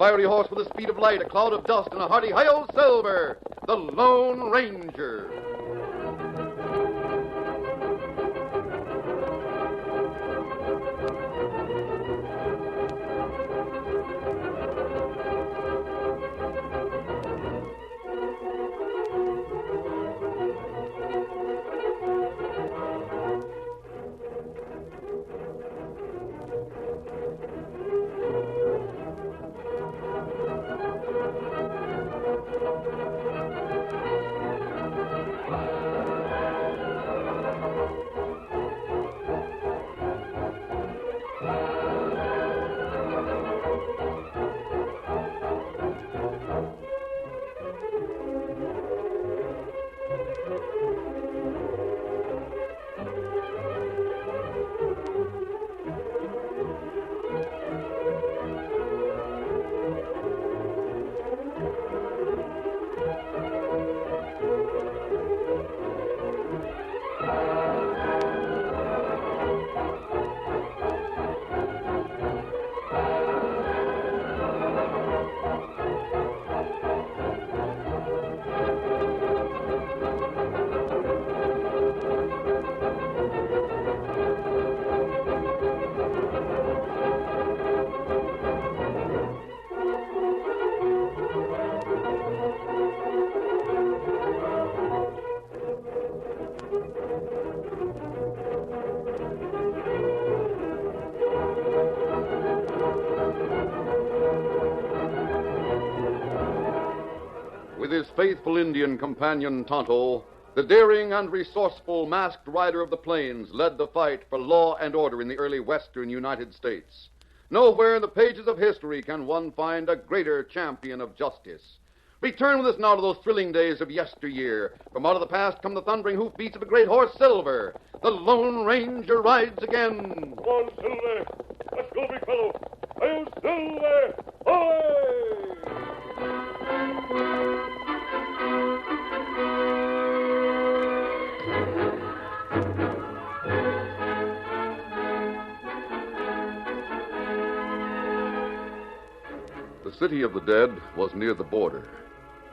fiery horse with the speed of light, a cloud of dust, and a hearty hi-yo Silver, the Lone Ranger. With his faithful Indian companion Tonto, the daring and resourceful masked rider of the plains led the fight for law and order in the early western United States. Nowhere in the pages of history can one find a greater champion of justice. Return with us now to those thrilling days of yesteryear. From out of the past come the thundering hoofbeats of a great horse, Silver. The Lone Ranger rides again. Come on, Silver. Let's go, big fellow. Hi-yo, Silver! Away! The city of the dead was near the border.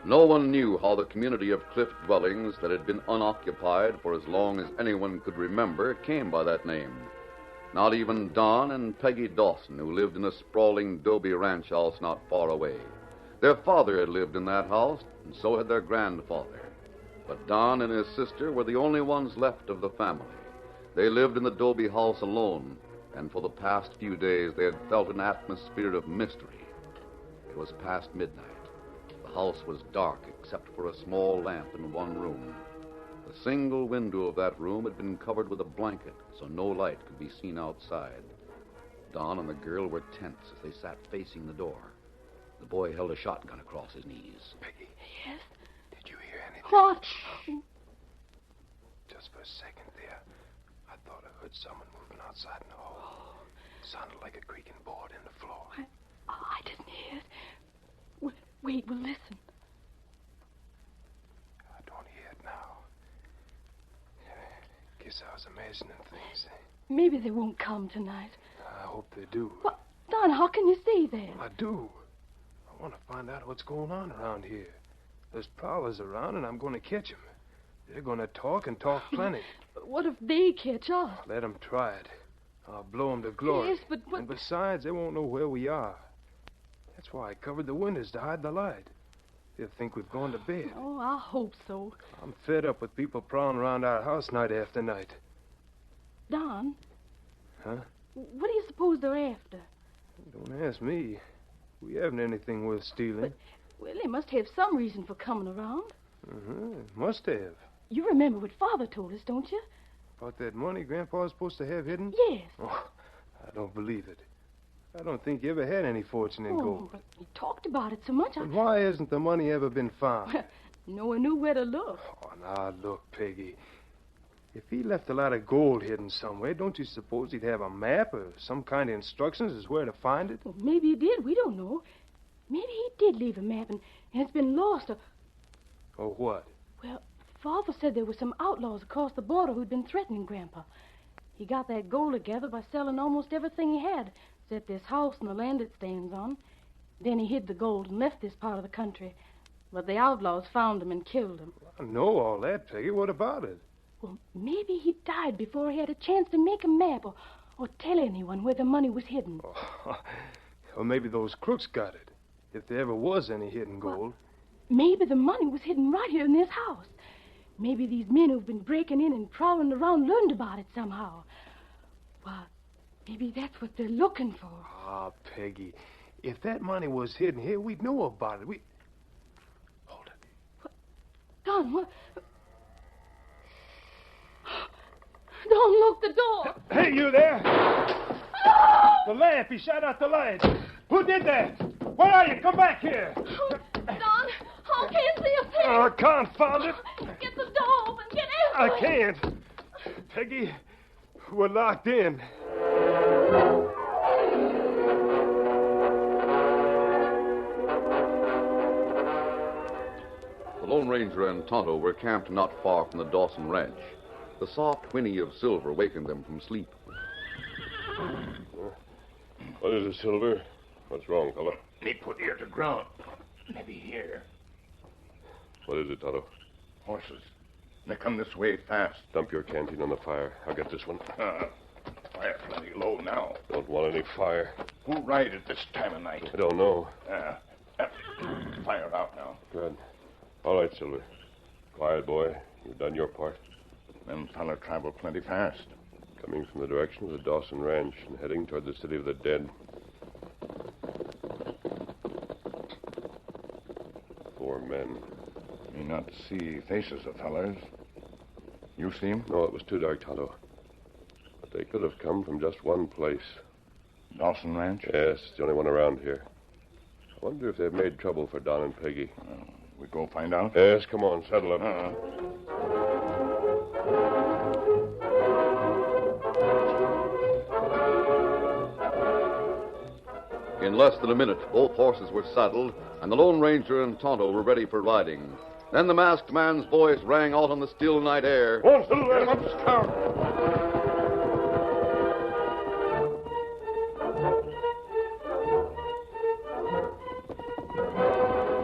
No one knew how the community of cliff dwellings that had been unoccupied for as long as anyone could remember came by that name. Not even Don and Peggy Dawson, who lived in a sprawling adobe ranch house not far away. Their father had lived in that house, and so had their grandfather. But Don and his sister were the only ones left of the family. They lived in the adobe house alone, and for the past few days they had felt an atmosphere of mystery. It was past midnight. The house was dark except for a small lamp in one room. The single window of that room had been covered with a blanket, so no light could be seen outside. Don and the girl were tense as they sat facing the door. The boy held a shotgun across his knees. Peggy. Yes? Did you hear anything? What? Just for a second there, I thought I heard someone moving outside in the hall. It sounded like a creaking board in the floor. I didn't hear it. Wait, we'll listen. I don't hear it now. Guess I was imagining things. Maybe they won't come tonight. I hope they do. What? Don, how can you see that? I do. I want to find out what's going on around here. There's prowlers around, and I'm going to catch them. They're going to talk and talk plenty. What if they catch us? Let them try it. I'll blow them to glory. Yes, but And besides, they won't know where we are. That's why I covered the windows to hide the light. They'll think we've gone to bed. Oh, I hope so. I'm fed up with people prowling around our house night after night. Don? Huh? What do you suppose they're after? Don't ask me. We haven't anything worth stealing. Well, they must have some reason for coming around. Must have. You remember what Father told us, don't you? About that money Grandpa's supposed to have hidden? Yes. Oh, I don't believe it. I don't think he ever had any fortune in gold. But he talked about it so much. And why hasn't the money ever been found? No one knew where to look. Oh, now look, Peggy. If he left a lot of gold hidden somewhere, don't you suppose he'd have a map or some kind of instructions as where to find it? Well, maybe he did. We don't know. Maybe he did leave a map and it's been lost. Or what? Well, Father said there were some outlaws across the border who'd been threatening Grandpa. He got that gold together by selling almost everything he had, except this house and the land it stands on. Then he hid the gold and left this part of the country. But the outlaws found him and killed him. I know all that, Peggy. What about it? Well, maybe he died before he had a chance to make a map or tell anyone where the money was hidden. Oh, or maybe those crooks got it, if there ever was any hidden gold. Well, maybe the money was hidden right here in this house. Maybe these men who've been breaking in and prowling around learned about it somehow. Well, maybe that's what they're looking for. Ah, Peggy, if that money was hidden here, we'd know about it. Hold it. Don, what? Don, look, the door. Hey, you there! The lamp! He shot out the light! Who did that? Where are you? Come back here! Don, I can't see a thing. Oh, confound it! Get the door open. Get in. I can't. Peggy, we're locked in. The Lone Ranger and Tonto were camped not far from the Dawson Ranch. The soft whinny of Silver wakened them from sleep. What is it, Silver? What's wrong, fella? They put ear to ground. Maybe here. What is it, Tonto? Horses. They come this way fast. Dump your canteen on the fire. I'll get this one. Fire plenty low now. Don't want any fire. Who ride it this time of night? I don't know. Fire out now. Good. All right, Silver. Quiet, boy. You've done your part. Them feller travel plenty fast. Coming from the direction of the Dawson Ranch and heading toward the city of the dead. 4 men. Me not see faces of fellers. You see 'em? No, it was too dark, Tonto. But they could have come from just one place. Dawson Ranch? Yes, it's the only one around here. I wonder if they've made trouble for Don and Peggy. We go find out? Yes, come on, saddle up. In less than a minute, both horses were saddled, and the Lone Ranger and Tonto were ready for riding. Then the masked man's voice rang out on the still night air. Come on, Silver. Get him up, Scout.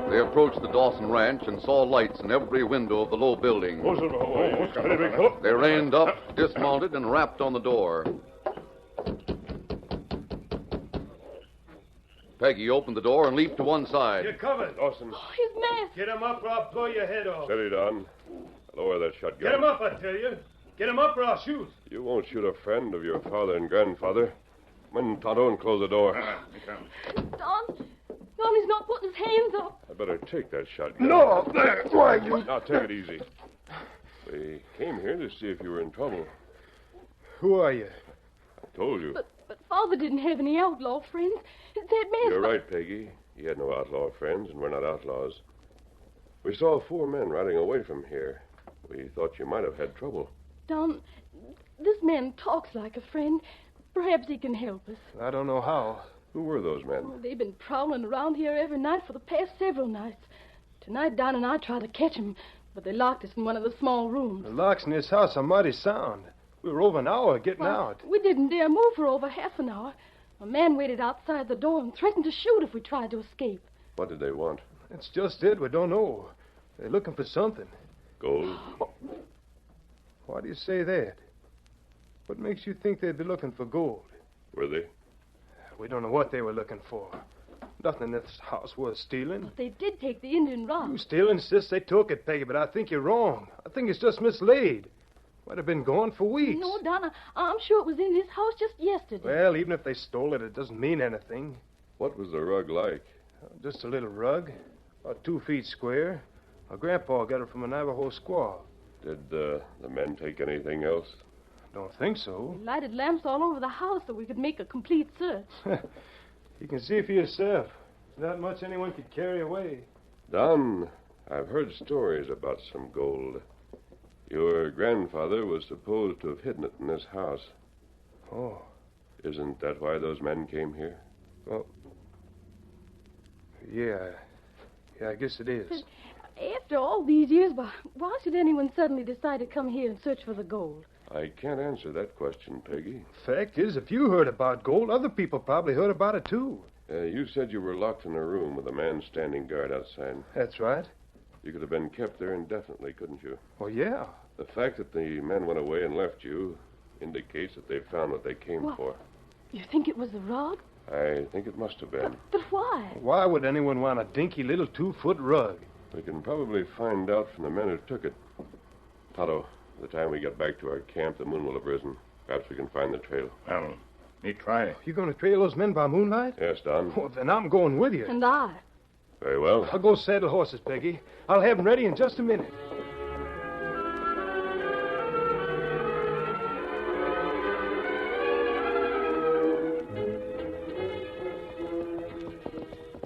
They approached the Dawson Ranch and saw lights in every window of the low building. Oh, Silver. Oh, steady, big fellow. They reined up, dismounted, and rapped on the door. Peggy opened the door and leaped to one side. You're covered. Dawson. Oh, his mask. Get him up or I'll blow your head off. Steady, Don. Lower that shotgun. Get him up, I tell you. Get him up or I'll shoot. You won't shoot a friend of your father and grandfather. Come in, Tonto, and close the door. Don, he's not putting his hands up. I better take that shotgun. No, there. Why, you... Now, take it easy. We came here to see if you were in trouble. Who are you? I told you. But Father didn't have any outlaw friends. That man's... You're right, Peggy. He had no outlaw friends, and we're not outlaws. We saw 4 men riding away from here. We thought you might have had trouble. Don, this man talks like a friend. Perhaps he can help us. I don't know how. Who were those men? Oh, they've been prowling around here every night for the past several nights. Tonight, Don and I tried to catch them, but they locked us in one of the small rooms. The locks in this house are mighty sound. We were over an hour getting out. We didn't dare move for over half an hour. A man waited outside the door and threatened to shoot if we tried to escape. What did they want? That's just it. We don't know. They're looking for something. Gold? Why do you say that? What makes you think they'd be looking for gold? Were they? We don't know what they were looking for. Nothing in this house worth stealing. But they did take the Indian rock. You still insist they took it, Peggy, but I think you're wrong. I think it's just mislaid. Might have been gone for weeks. No, Donna, I'm sure it was in this house just yesterday. Well, even if they stole it, it doesn't mean anything. What was the rug like? Just a little rug, about 2 feet square. My grandpa got it from a Navajo squaw. Did the men take anything else? Don't think so. We lighted lamps all over the house so we could make a complete search. You can see for yourself. There's not much anyone could carry away. Don, I've heard stories about some gold. Your grandfather was supposed to have hidden it in this house. Oh. Isn't that why those men came here? Well, yeah, I guess it is. But after all these years, why should anyone suddenly decide to come here and search for the gold? I can't answer that question, Peggy. Fact is, if you heard about gold, other people probably heard about it, too. You said you were locked in a room with a man standing guard outside. That's right. You could have been kept there indefinitely, couldn't you? Oh, yeah. The fact that the men went away and left you indicates that they found what they came for. You think it was the rug? I think it must have been. But why? Why would anyone want a dinky little 2-foot rug? We can probably find out from the men who took it. Tonto, by the time we get back to our camp, the moon will have risen. Perhaps we can find the trail. Well, me try. You going to trail those men by moonlight? Yes, Don. Well, then I'm going with you. And I. Very well. I'll go saddle horses, Peggy. I'll have them ready in just a minute.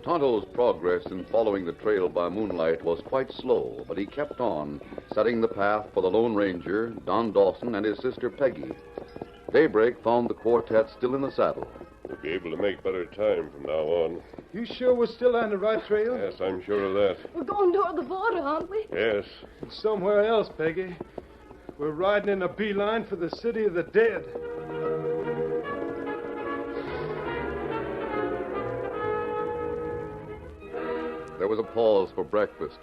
Tonto's progress in following the trail by moonlight was quite slow, but he kept on, setting the path for the Lone Ranger, Don Dawson, and his sister Peggy. Daybreak found the quartet still in the saddle. We'll be able to make better time from now on. You sure we're still on the right trail? Yes, I'm sure of that. We're going toward the border, aren't we? Yes. Somewhere else, Peggy. We're riding in a beeline for the city of the dead. There was a pause for breakfast.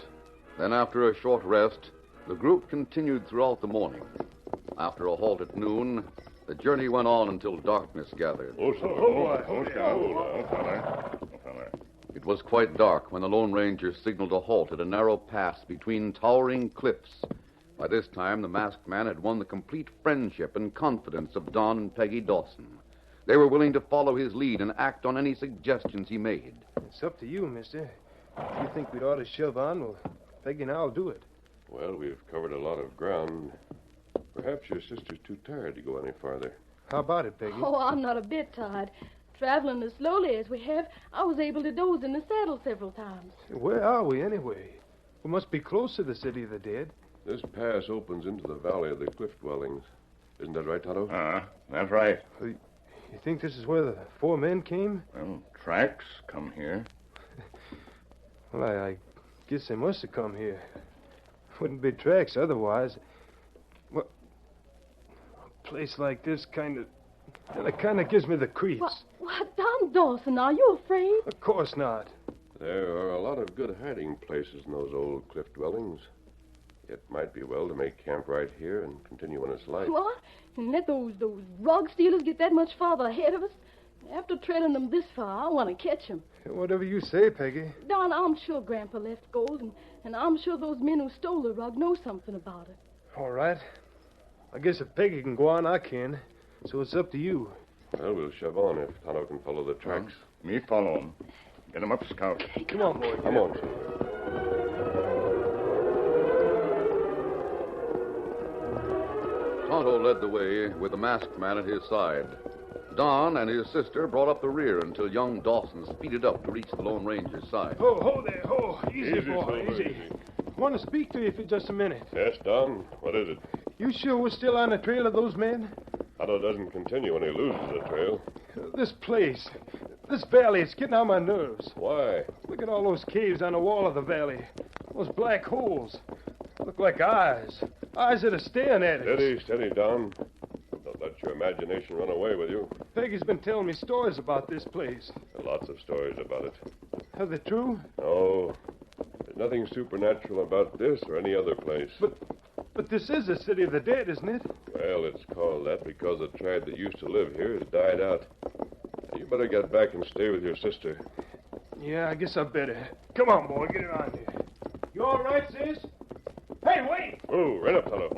Then, after a short rest, the group continued throughout the morning. After a halt at noon, the journey went on until darkness gathered. It was quite dark when the Lone Ranger signaled a halt at a narrow pass between towering cliffs. By this time, the masked man had won the complete friendship and confidence of Don and Peggy Dawson. They were willing to follow his lead and act on any suggestions he made. It's up to you, mister. If you think we'd ought to shove on, well, Peggy and I'll do it. Well, we've covered a lot of ground. Perhaps your sister's too tired to go any farther. How about it, Peggy? Oh, I'm not a bit tired. Traveling as slowly as we have, I was able to doze in the saddle several times. Where are we, anyway? We must be close to the city of the dead. This pass opens into the valley of the cliff dwellings. Isn't that right, Tonto? That's right. You think this is where the 4 men came? Well, tracks come here. Well, I guess they must have come here. Wouldn't be tracks otherwise. Well, a place like this kind of gives me the creeps. What, Don Dawson, are you afraid? Of course not. There are a lot of good hiding places in those old cliff dwellings. It might be well to make camp right here and continue in its light. What? And let those rug stealers get that much farther ahead of us? After trailing them this far, I want to catch them. Whatever you say, Peggy. Don, I'm sure Grandpa left gold, and I'm sure those men who stole the rug know something about it. All right. I guess if Peggy can go on, I can. So it's up to you. Well, we'll shove on if Tonto can follow the tracks. Me follow him. Get him up, Scout. Come on, boy. Come on. Tonto led the way with the masked man at his side. Don and his sister brought up the rear until young Dawson speeded up to reach the Lone Ranger's side. Ho there, ho. Easy, boy, Silver, easy. I want to speak to you for just a minute. Yes, Don. What is it? You sure we're still on the trail of those men? Tonto doesn't continue when he loses the trail. This place, this valley, it's getting on my nerves. Why? Look at all those caves on the wall of the valley. Those black holes. Look like eyes. Eyes that are staring at us. Steady, Don. Don't let your imagination run away with you. Peggy's been telling me stories about this place. There are lots of stories about it. Are they true? No. There's nothing supernatural about this or any other place. But this is the city of the dead, isn't it? Well, it's called that because the tribe that used to live here has died out. Now, you better get back and stay with your sister. Yeah, I guess I better. Come on, boy, get it on here. You all right, sis? Hey, wait! Oh, right up, Tonto.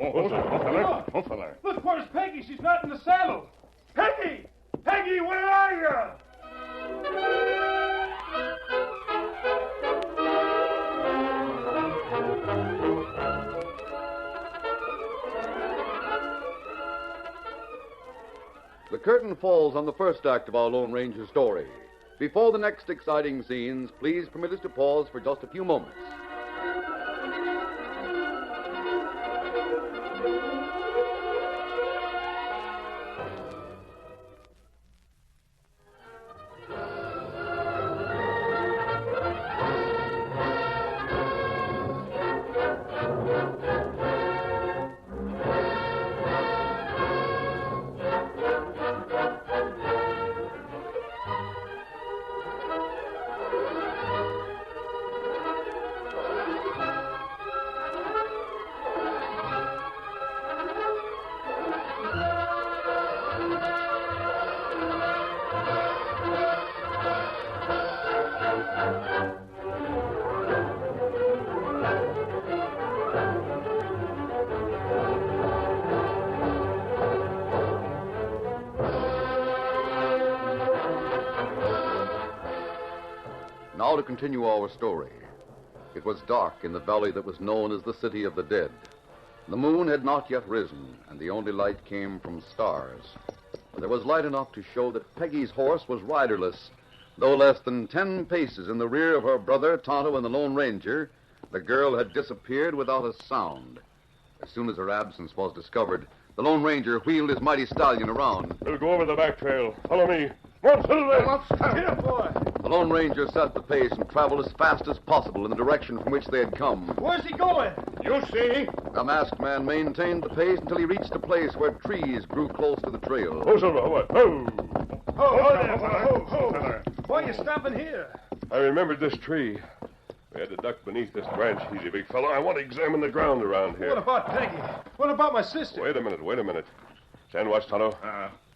Oh, feller. Look, where's Peggy? She's not in the saddle. Peggy! Peggy, where are you? The curtain falls on the first act of our Lone Ranger story. Before the next exciting scenes, please permit us to pause for just a few moments. Now to continue our story. It was dark in the valley that was known as the City of the Dead. The moon had not yet risen, and the only light came from stars. But there was light enough to show that Peggy's horse was riderless. Though less than 10 paces in the rear of her brother, Tonto, and the Lone Ranger, the girl had disappeared without a sound. As soon as her absence was discovered, the Lone Ranger wheeled his mighty stallion around. We'll go over the back trail. Follow me. Come on, Silver! Here, boy. The Lone Ranger set the pace and traveled as fast as possible in the direction from which they had come. Where's he going? You see? The masked man maintained the pace until he reached a place where trees grew close to the trail. Oh, Silver, what? Oh! Ho. Why are you stopping here? I remembered this tree. We had to duck beneath this branch, easy, big fellow. I want to examine the ground around here. What about Peggy? What about my sister? Wait a minute. Stand watch, Tonto.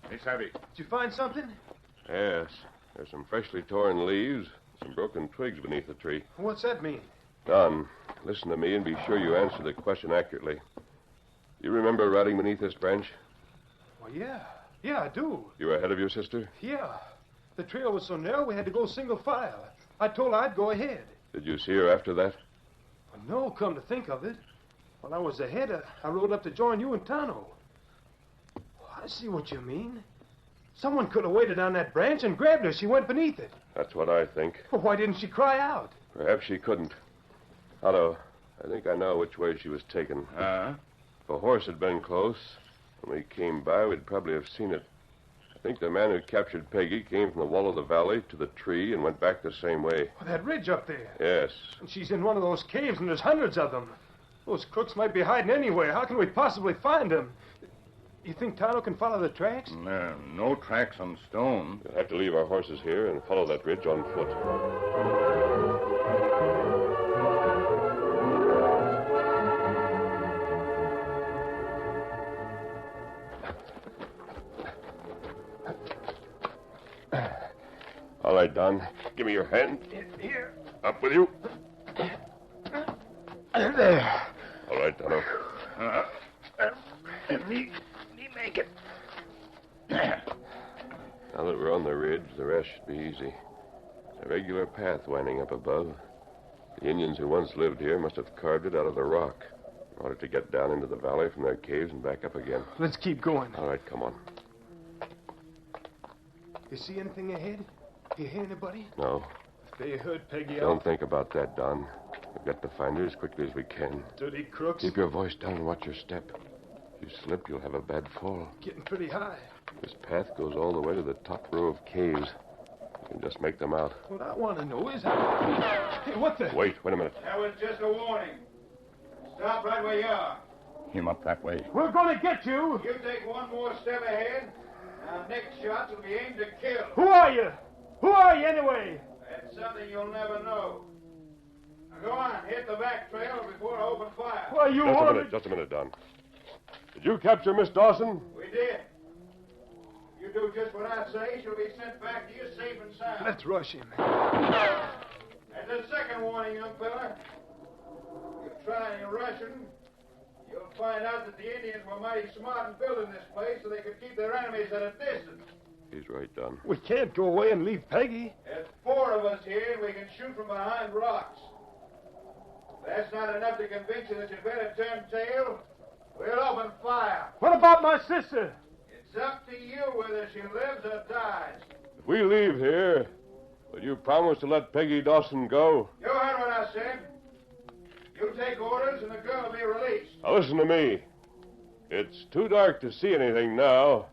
Hey, Savvy. Did you find something? Yes. There's some freshly torn leaves, some broken twigs beneath the tree. What's that mean? Don, listen to me and be sure you answer the question accurately. You remember riding beneath this branch? Well, yeah. Yeah, I do. You were ahead of your sister? Yeah. The trail was so narrow we had to go single file. I told her I'd go ahead. Did you see her after that? Well, no, come to think of it. While I was ahead, I rode up to join you and Tano. Oh, I see what you mean. Someone could have waited on that branch and grabbed her. She went beneath it. That's what I think. Well, why didn't she cry out? Perhaps she couldn't. Otto, I think I know which way she was taken. If a horse had been close, when we came by, we'd probably have seen it. I think the man who captured Peggy came from the wall of the valley to the tree and went back the same way. Well, that ridge up there. Yes. And she's in one of those caves, and there's hundreds of them. Those crooks might be hiding anywhere. How can we possibly find them? You think Tano can follow the tracks? No tracks on stone. We'll have to leave our horses here and follow that ridge on foot. All right, Don. Give me your hand. Here. Up with you. There. All right, Tonto. Me make it. Now that we're on the ridge, the rest should be easy. It's a regular path winding up above. The Indians who once lived here must have carved it out of the rock in order to get down into the valley from their caves and back up again. Let's keep going. All right, come on. You see anything ahead? You hear anybody? No, They heard Peggy don't out. think about that, Don. We've got to find her as quickly as we can. Dirty crooks. Keep your voice down and watch your step. If you slip, you'll have a bad fall. Getting pretty high. This path goes all the way to the top row of caves. You can just make them out. What I want to know is how... Hey, what the... Wait a minute. That was just a warning. Stop right where you are. Him up that way. We're going to get you. You take one more step ahead, our next shots will be aimed to kill. Who are you? Who are you anyway? That's something you'll never know. Now go on, hit the back trail before I open fire. Why, you Just a minute, Don. Did you capture Miss Dawson? We did. You do just what I say, she'll be sent back to you safe and sound. Let's rush him. That's a second warning, young fella. You try any Russian, you'll find out that the Indians were mighty smart in building this place so they could keep their enemies at a distance. He's right, Don. We can't go away and leave Peggy. There's 4 of us here, and we can shoot from behind rocks. If that's not enough to convince you that you'd better turn tail, we'll open fire. What about my sister? It's up to you whether she lives or dies. If we leave here, will you promise to let Peggy Dawson go? You heard what I said. You take orders, and the girl will be released. Now listen to me. It's too dark to see anything now,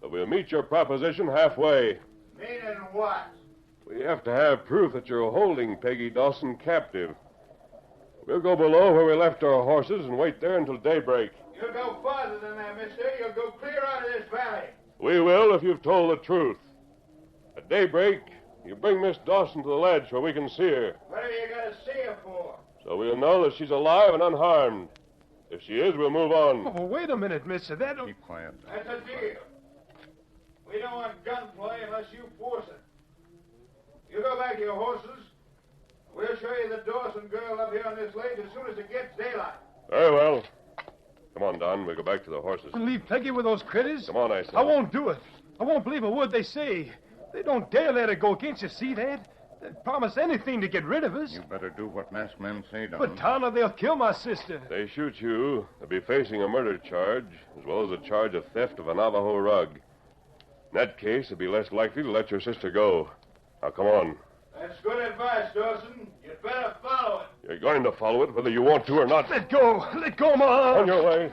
but we'll meet your proposition halfway. Meaning what? We have to have proof that you're holding Peggy Dawson captive. We'll go below where we left our horses and wait there until daybreak. You'll go farther than that, mister. You'll go clear out of this valley. We will if you've told the truth. At daybreak, you bring Miss Dawson to the ledge where we can see her, What have you got to see her for? so we'll know that she's alive and unharmed. If she is, we'll move on. Oh, wait a minute, mister. That don't... Keep quiet. That's a deal. We don't want gunplay unless you force it. You go back to your horses. We'll show you the Dawson girl up here on this ledge as soon as it gets daylight. Very well. Come on, Don. We'll go back to the horses. And leave Peggy with those critters? Come on, I say. I won't do it. I won't believe a word they say. They don't dare let her go. Can't you see that? They'd promise anything to get rid of us. You better do what masked men say, Don. But, Tonto, they'll kill my sister. If they shoot you, they'll be facing a murder charge, as well as a charge of theft of a Navajo rug. In that case, they'll be less likely to let your sister go. Now, come on. That's good advice, Dawson. You'd better follow it. You're going to follow it, whether you want to or not. Let go. Let go, my arm. On your way.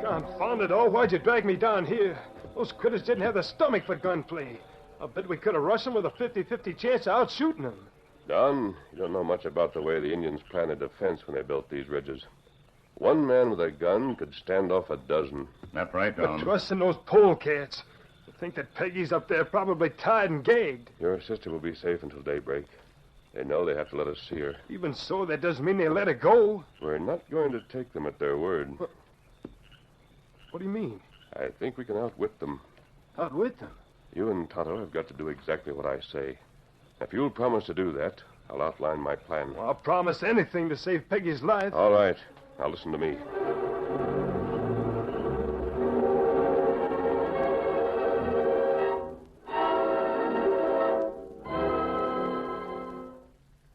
Confound it all. Why'd you drag me down here? Those critters didn't have the stomach for gunplay. I bet we could have rushed them with a 50-50 chance of outshooting them. Don, you don't know much about the way the Indians planned a defense when they built these ridges. One man with a gun could stand off a dozen. That's right, But Don. trust in those polecats. I think that Peggy's up there probably tied and gagged. Your sister will be safe until daybreak. They know they have to let us see her. Even so, that doesn't mean they let her go. We're not going to take them at their word. What do you mean? I think we can outwit them. Outwit them? You and Tonto have got to do exactly what I say. If you'll promise to do that, I'll outline my plan. Well, I'll promise anything to save Peggy's life. All right. Now listen to me.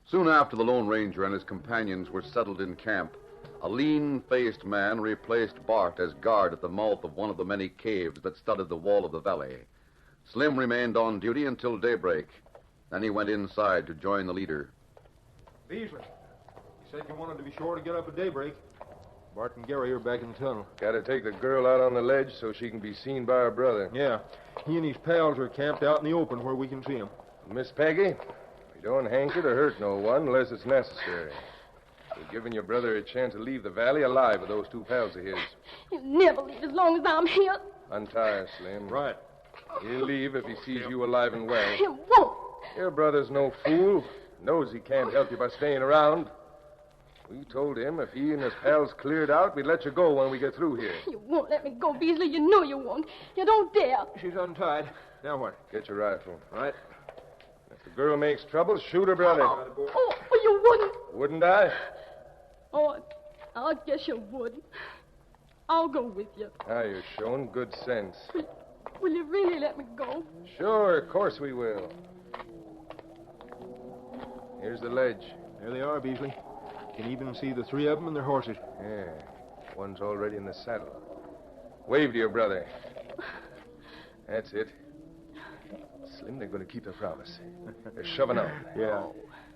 Soon after the Lone Ranger and his companions were settled in camp, a lean-faced man replaced Bart as guard at the mouth of one of the many caves that studded the wall of the valley. Slim remained on duty until daybreak. Then he went inside to join the leader. Beasley, you said you wanted to be sure to get up at daybreak. Bart and Gary are back in the tunnel. Got to take the girl out on the ledge so she can be seen by her brother. Yeah, he and his pals are camped out in the open where we can see them. Miss Peggy, we don't hanker to hurt no one unless it's necessary. We're giving your brother a chance to leave the valley alive with those two pals of his. He'll never leave as long as I'm here. Untie her, Slim. Right. He'll leave if he sees you alive and well. He won't. Your brother's no fool. Knows he can't help you by staying around. We told him if he and his pals cleared out, we'd let you go when we get through here. You won't let me go, Beasley. You know you won't. You don't dare. She's untied. Now what? Get your rifle. Right. If the girl makes trouble, shoot her brother. Oh, you wouldn't. Wouldn't I? Oh, I guess you would. I'll go with you. Now you're showing good sense. Will you really let me go? Sure, of course we will. Here's the ledge. There they are, Beasley. Can even see the three of them and their horses. Yeah, one's already in the saddle. Wave to your brother. That's it. Slim, they're going to keep their promise. They're shoving on. Yeah.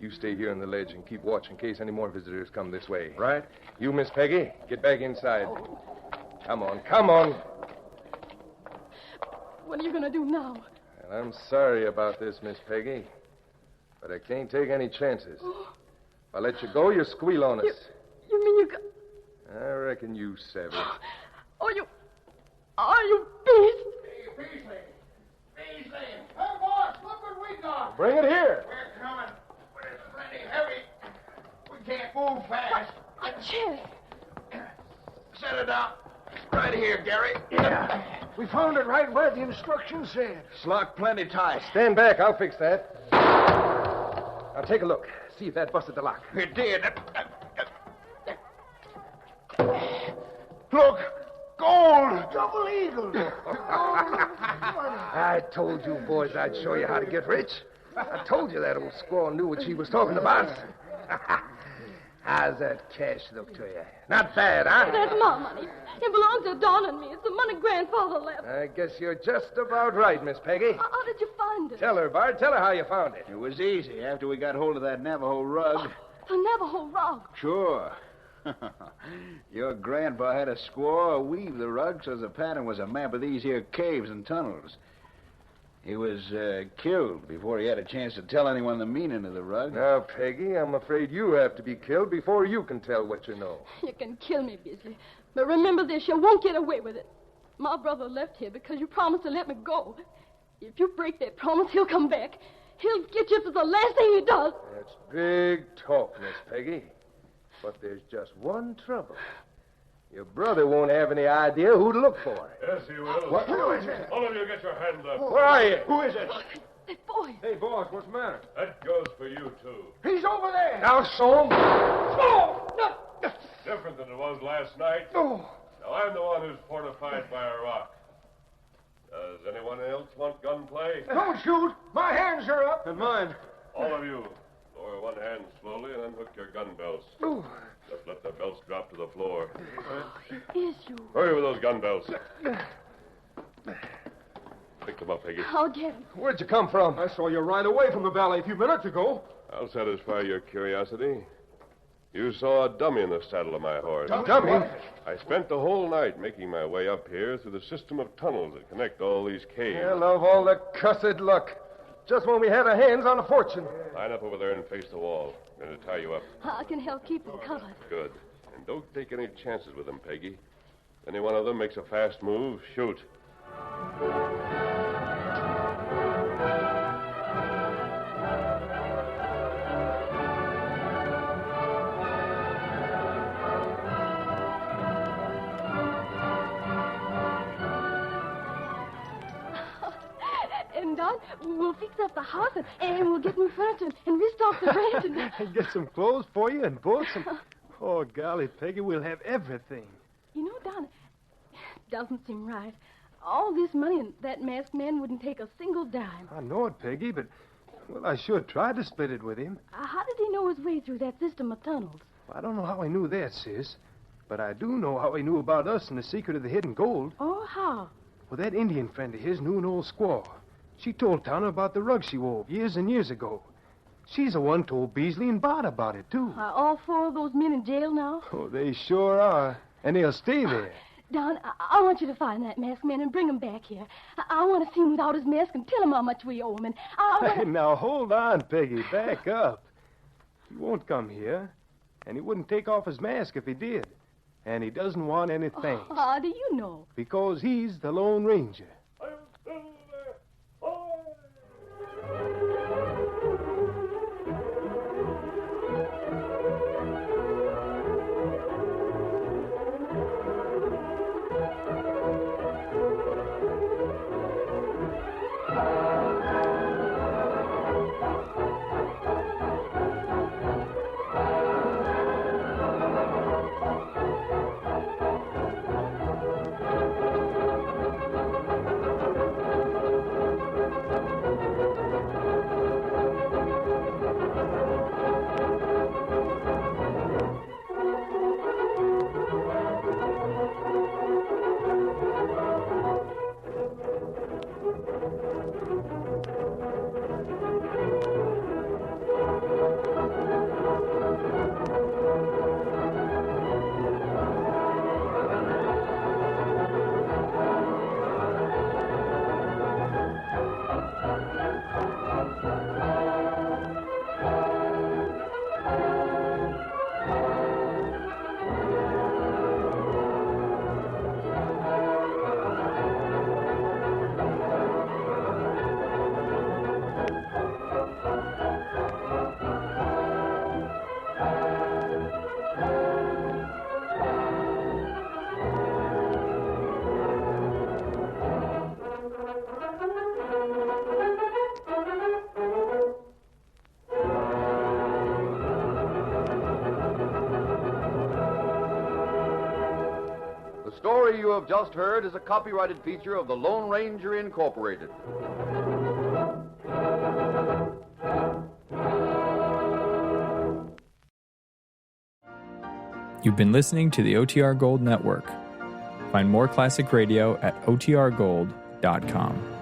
You stay here on the ledge and keep watch in case any more visitors come this way. Right. You, Miss Peggy, get back inside. Come on, come on. What are you going to do now? Well, I'm sorry about this, Miss Peggy, but I can't take any chances. If I let you go, you squeal on us. You mean you got... I reckon you savvy. Oh, you beast. Hey, Beasley! Beasley! Hey, boss, look what we got! Bring it here. We're coming. But it's plenty heavy. We can't move fast. A chest. Set it down. Right here, Gary. Yeah. We found it right where the instructions said. It's locked plenty tight. Stand back. I'll fix that. Now take a look. See if that busted the lock. It did. Look! Gold! Double eagle. I told you boys I'd show you how to get rich. I told you that old squaw knew what she was talking about. How's that cash look to you? Not bad, huh? That's my money. It belongs to Don and me. It's the money Grandfather left. I guess you're just about right, Miss Peggy. How did you find it? Tell her, Bart. Tell her how you found it. It was easy after we got hold of that Navajo rug. The Navajo rug. Sure. Your grandpa had a squaw weave the rug so the pattern was a map of these here caves and tunnels. He was killed before he had a chance to tell anyone the meaning of the rug. Now, Peggy, I'm afraid you have to be killed before you can tell what you know. You can kill me, Beasley. But remember this, you won't get away with it. My brother left here because you promised to let me go. If you break that promise, he'll come back. He'll get you for the last thing he does. That's big talk, Miss Peggy. But there's just one trouble. Your brother won't have any idea who to look for. Yes, he will. What? Who is it? All of you get your hands up. Where are you? Who is it? That boy. Hey, boss, what's the matter? That goes for you, too. He's over there. Now, show him. Different than it was last night. Oh, Now, I'm the one who's fortified by a rock. Does anyone else want gunplay? Don't shoot! My hands are up. And mine. All of you, lower one hand slowly and unhook your gun belts. Ooh. Just let the belts drop to the floor. Is you. Hurry with those gun belts. Pick them up, Peggy. I'll get him. Where'd you come from? I saw you ride away from the valley a few minutes ago. I'll satisfy your curiosity. You saw a dummy in the saddle of my horse. Dummy? I spent the whole night making my way up here through the system of tunnels that connect all these caves. Hell of all the cussed luck. Just when we had our hands on a fortune. Line up over there and face the wall. I'm going to tie you up. I can help keep him covered. Good. And don't take any chances with them, Peggy. If any one of them makes a fast move, shoot. And Don, we'll fix up the house and we'll get new furniture and restock the ranch and... Get some clothes for you and books and... Oh, golly, Peggy, we'll have everything. You know, Don, it doesn't seem right. All this money and that masked man wouldn't take a single dime. I know it, Peggy, but... Well, I sure tried to split it with him. How did he know his way through that system of tunnels? I don't know how he knew that, sis. But I do know how he knew about us and the secret of the hidden gold. Oh, how? Well, that Indian friend of his knew an old squaw. She told Towner about the rug she wove years and years ago. She's the one told Beasley and Bart about it, too. Are all four of those men in jail now? Oh, they sure are. And they'll stay there. Don, I want you to find that masked man and bring him back here. I want to see him without his mask and tell him how much we owe him. And I want Hey, now, hold on, Peggy. Back up. He won't come here. And he wouldn't take off his mask if he did. And he doesn't want any thanks. How do you know? Because he's the Lone Ranger. The story you have just heard is a copyrighted feature of the Lone Ranger Incorporated. You've been listening to the OTR Gold Network. Find more classic radio at otrgold.com.